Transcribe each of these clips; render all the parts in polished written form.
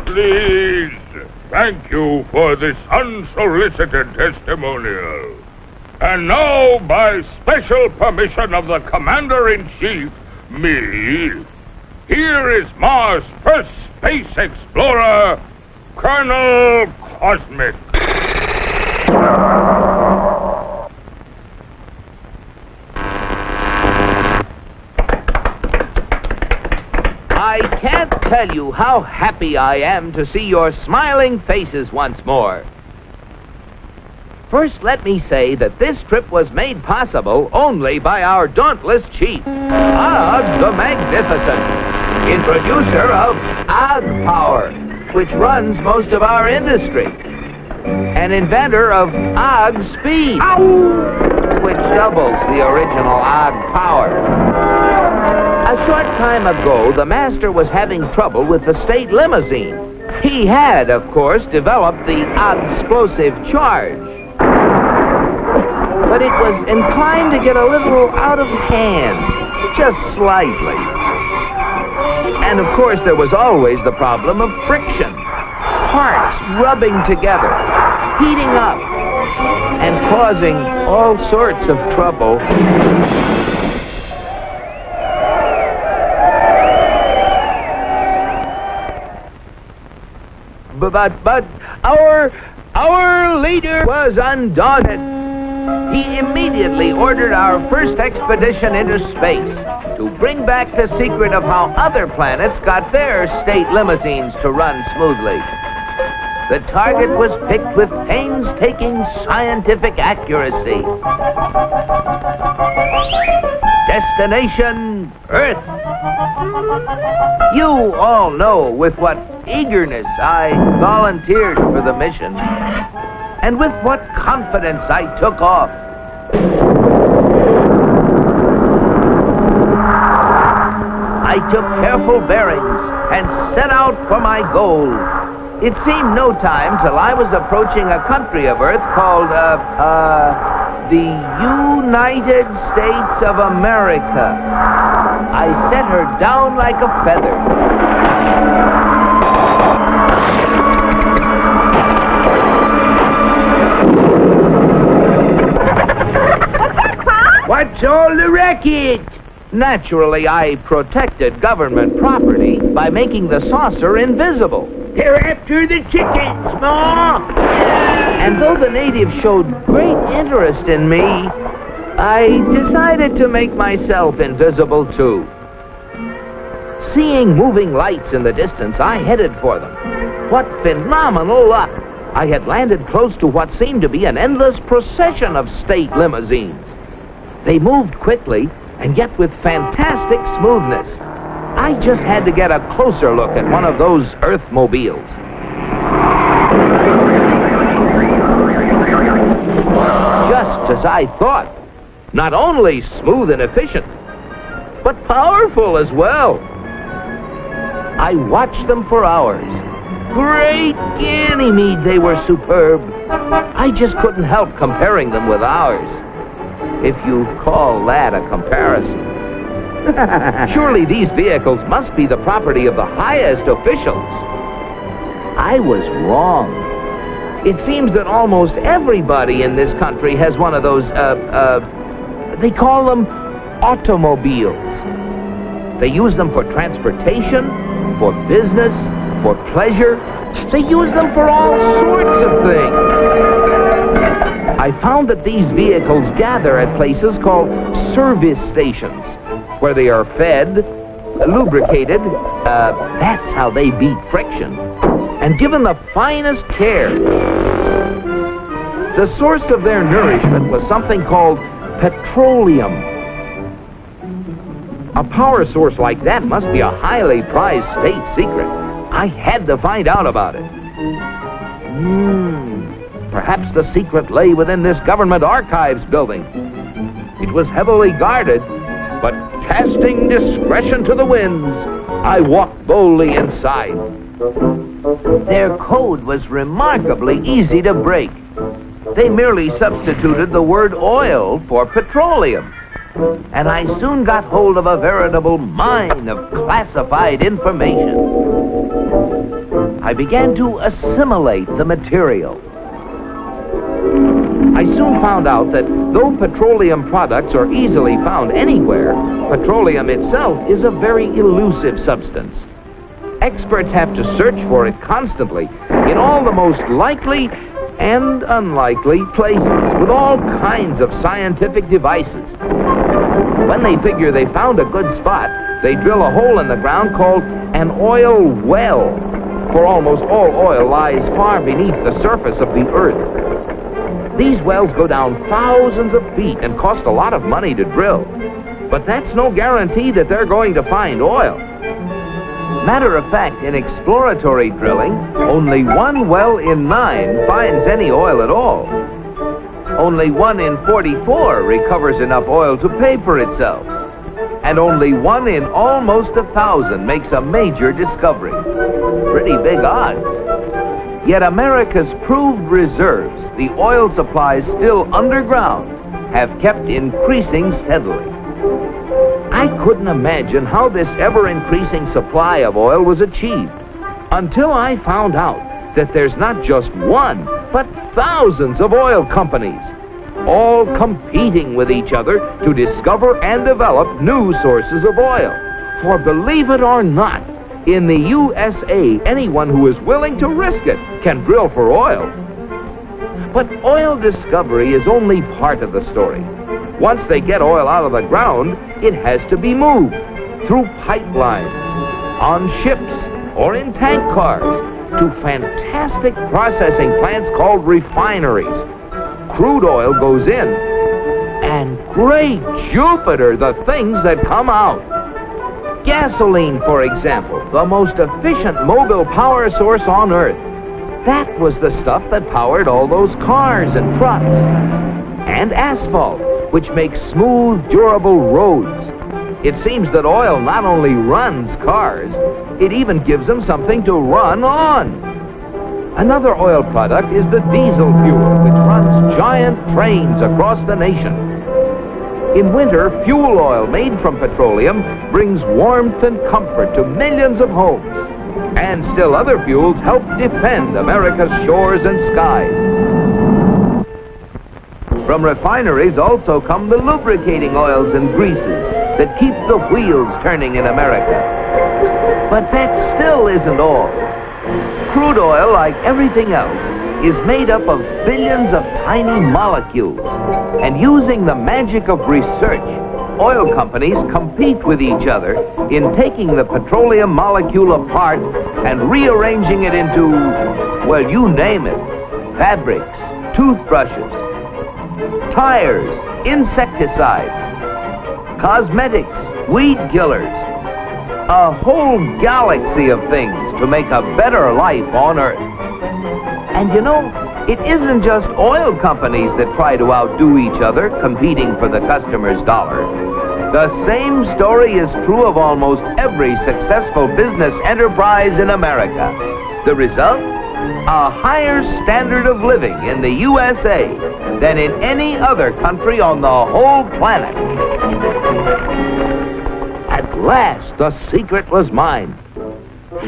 Please, thank you for this unsolicited testimonial. And now, by special permission of the Commander-in-Chief, me, here is Mars' first space explorer, Colonel Cosmic. I can't tell you how happy I am to see your smiling faces once more. First, let me say that this trip was made possible only by our dauntless chief, Og the Magnificent, introducer of Og Power, which runs most of our industry, and inventor of Og Speed, which doubles the original Og Power. A short time ago, the master was having trouble with the state limousine. He had, of course, developed the explosive charge. But it was inclined to get a little out of hand, just slightly. And, of course, there was always the problem of friction. Parts rubbing together, heating up, and causing all sorts of trouble. But our leader was undaunted. He immediately ordered our first expedition into space to bring back the secret of how other planets got their state limousines to run smoothly. The target was picked with painstaking scientific accuracy. Destination Earth. You all know with what eagerness I volunteered for the mission, and with what confidence I took off. I took careful bearings and set out for my goal. It seemed no time till I was approaching a country of Earth called, the United States of America. I set her down like a feather. What's that, Pop? What's all the racket? Naturally, I protected government property by making the saucer invisible. They're after the chickens, Ma! And though the natives showed great interest in me, I decided to make myself invisible too. Seeing moving lights in the distance, I headed for them. What phenomenal luck! I had landed close to what seemed to be an endless procession of state limousines. They moved quickly, and yet with fantastic smoothness. I just had to get a closer look at one of those Earthmobiles. Just as I thought. Not only smooth and efficient, but powerful as well. I watched them for hours. Great Ganymede, they were superb. I just couldn't help comparing them with ours. If you call that a comparison. Surely these vehicles must be the property of the highest officials. I was wrong. It seems that almost everybody in this country has one of those, they call them automobiles. They use them for transportation, for business, for pleasure. They use them for all sorts of things. I found that these vehicles gather at places called service stations, where they are fed, lubricated, that's how they beat friction, and given the finest care. The source of their nourishment was something called petroleum. A power source like that must be a highly prized state secret. I had to find out about it. Perhaps the secret lay within this government archives building. It was heavily guarded, but casting discretion to the winds, I walked boldly inside. Their code was remarkably easy to break. They merely substituted the word oil for petroleum. And I soon got hold of a veritable mine of classified information. I began to assimilate the material. I soon found out that though petroleum products are easily found anywhere, petroleum itself is a very elusive substance. Experts have to search for it constantly in all the most likely and unlikely places with all kinds of scientific devices. When they figure they found a good spot, they drill a hole in the ground called an oil well, for almost all oil lies far beneath the surface of the earth. These wells go down thousands of feet and cost a lot of money to drill. But that's no guarantee that they're going to find oil. Matter of fact, in exploratory drilling, only 1 well in 9 finds any oil at all. Only 1 in 44 recovers enough oil to pay for itself. And only 1 in almost 1,000 makes a major discovery. Pretty big odds. Yet America's proved reserves, the oil supplies still underground, have kept increasing steadily. I couldn't imagine how this ever-increasing supply of oil was achieved until I found out that there's not just one, but thousands of oil companies, all competing with each other to discover and develop new sources of oil. For believe it or not, in the USA, anyone who is willing to risk it can drill for oil. But oil discovery is only part of the story. Once they get oil out of the ground, it has to be moved through pipelines, on ships, or in tank cars, to fantastic processing plants called refineries. Crude oil goes in, and great Jupiter, the things that come out. Gasoline, for example, the most efficient mobile power source on Earth. That was the stuff that powered all those cars and trucks. And asphalt, which makes smooth, durable roads. It seems that oil not only runs cars, it even gives them something to run on. Another oil product is the diesel fuel, which runs giant trains across the nation. In winter, fuel oil made from petroleum brings warmth and comfort to millions of homes. And still other fuels help defend America's shores and skies. From refineries also come the lubricating oils and greases that keep the wheels turning in America. But that still isn't all. Crude oil, like everything else, is made up of billions of tiny molecules. And using the magic of research, oil companies compete with each other in taking the petroleum molecule apart and rearranging it into, well, you name it, fabrics, toothbrushes, tires, insecticides, cosmetics, weed killers, a whole galaxy of things to make a better life on Earth. And you know, it isn't just oil companies that try to outdo each other, competing for the customer's dollar. The same story is true of almost every successful business enterprise in America. The result? A higher standard of living in the USA than in any other country on the whole planet. At last, the secret was mine.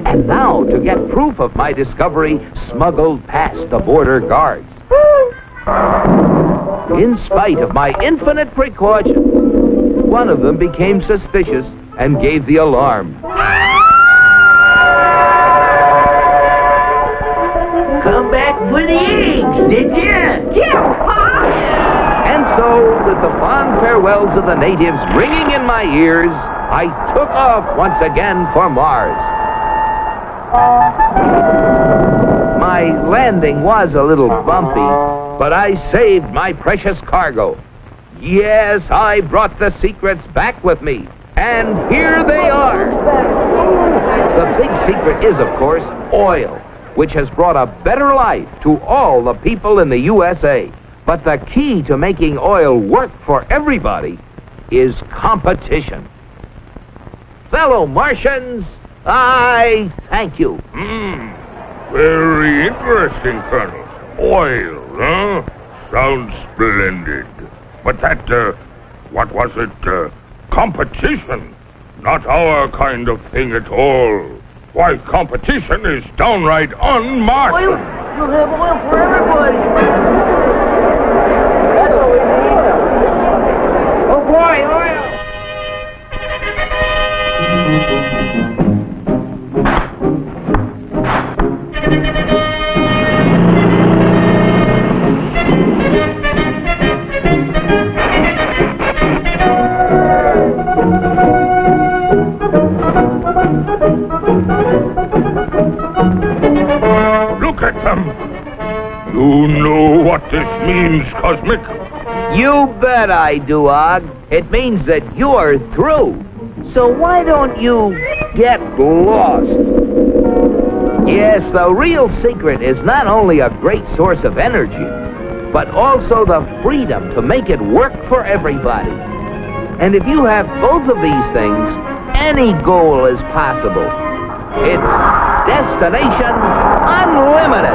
And now, to get proof of my discovery, smuggled past the border guards. In spite of my infinite precautions, one of them became suspicious and gave the alarm. Come back for the eggs, did you? Yeah, Pa! And so, with the fond farewells of the natives ringing in my ears, I took off once again for Mars. My landing was a little bumpy, but I saved my precious cargo. Yes, I brought the secrets back with me, and here they are. The big secret is, of course, oil, which has brought a better life to all the people in the USA. But the key to making oil work for everybody is competition. Fellow Martians, I thank you. Very interesting, Colonel. Oil, huh? Sounds splendid. But that, what was it? Competition. Not our kind of thing at all. Why, competition is downright un-Martian. Oil? You'll have oil for everybody. That's what we need. Oh, boy, oil. Look at them. You know what this means, Cosmic? You bet I do, Og. It means that you're through. So why don't you get lost? Yes, the real secret is not only a great source of energy, but also the freedom to make it work for everybody. And if you have both of these things, any goal is possible. It's Destination Unlimited.